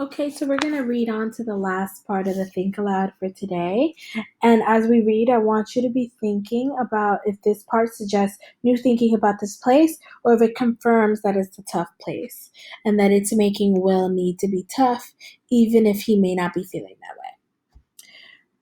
Okay, so we're going to read on to the last part of the Think Aloud for today. And as we read, I want you to be thinking about if this part suggests new thinking about this place or if it confirms that it's a tough place and that it's making Will need to be tough, even if he may not be feeling that way.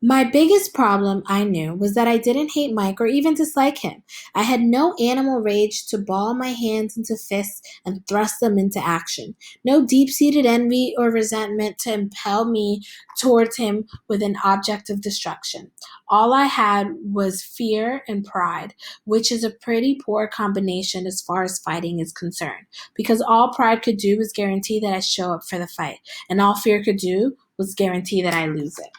My biggest problem, I knew, was that I didn't hate Mike or even dislike him. I had no animal rage to ball my hands into fists and thrust them into action. No deep-seated envy or resentment to impel me towards him with an object of destruction. All I had was fear and pride, which is a pretty poor combination as far as fighting is concerned, because all pride could do was guarantee that I show up for the fight, and all fear could do was guarantee that I lose it.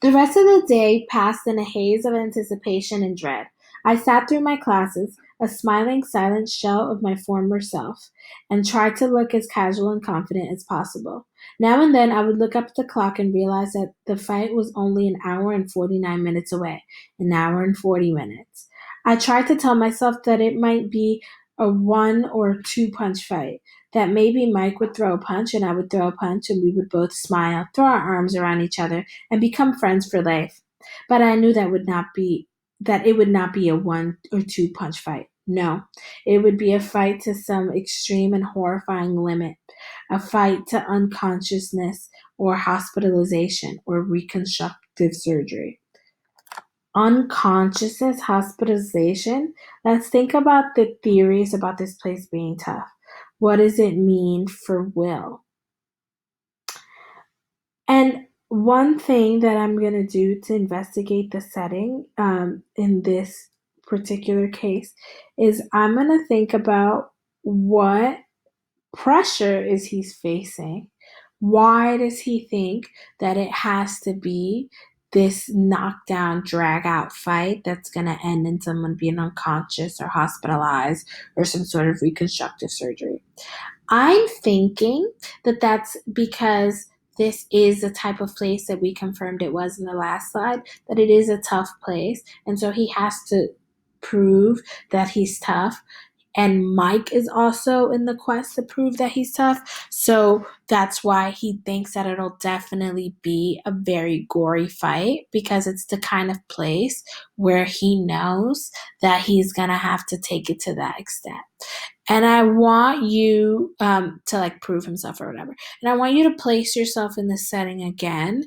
The rest of the day passed in a haze of anticipation and dread. I sat through my classes, a smiling, silent shell of my former self, and tried to look as casual and confident as possible. Now and then I would look up at the clock and realize that the fight was only an hour and 49 minutes away, an hour and 40 minutes. I tried to tell myself that it might be a one or two punch fight, that maybe Mike would throw a punch and I would throw a punch and we would both smile, throw our arms around each other, and become friends for life. But I knew that it would not be a one or two punch fight. No, it would be a fight to some extreme and horrifying limit, a fight to unconsciousness or hospitalization or reconstructive surgery. Unconsciousness, hospitalization. Let's think about the theories about this place being tough. What does it mean for Will? And one thing that I'm going to do to investigate the setting in this particular case is I'm going to think about what pressure is he facing. Why does he think that it has to be this knockdown, drag out fight that's going to end in someone being unconscious or hospitalized or some sort of reconstructive surgery? I'm thinking that that's because this is the type of place that we confirmed it was in the last slide, that it is a tough place. And so he has to prove that he's tough. And Mike is also in the quest to prove that he's tough. So that's why he thinks that it'll definitely be a very gory fight because it's the kind of place where he knows that he's going to have to take it to that extent. And I want you to like prove himself or whatever. And I want you to place yourself in this setting again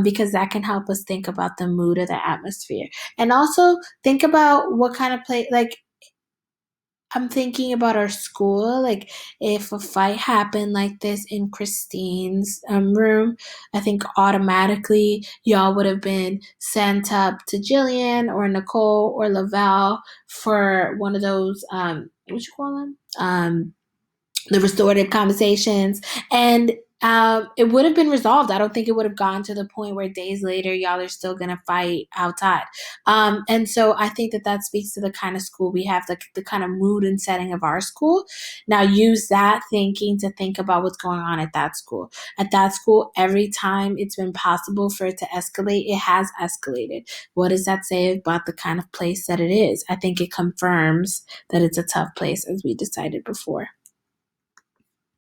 because that can help us think about the mood of the atmosphere. And also think about what kind of place, like, I'm thinking about our school. Like, if a fight happened like this in Christine's room, I think automatically y'all would have been sent up to Jillian or Nicole or Lavelle for one of those, what you call them? The restorative conversations. And it would have been resolved. I don't think it would have gone to the point where days later y'all are still going to fight outside. And so I think that that speaks to the kind of school we have, the kind of mood and setting of our school. Now use that thinking to think about what's going on at that school. At that school, every time it's been possible for it to escalate, it has escalated. What does that say about the kind of place that it is? I think it confirms that it's a tough place, as we decided before.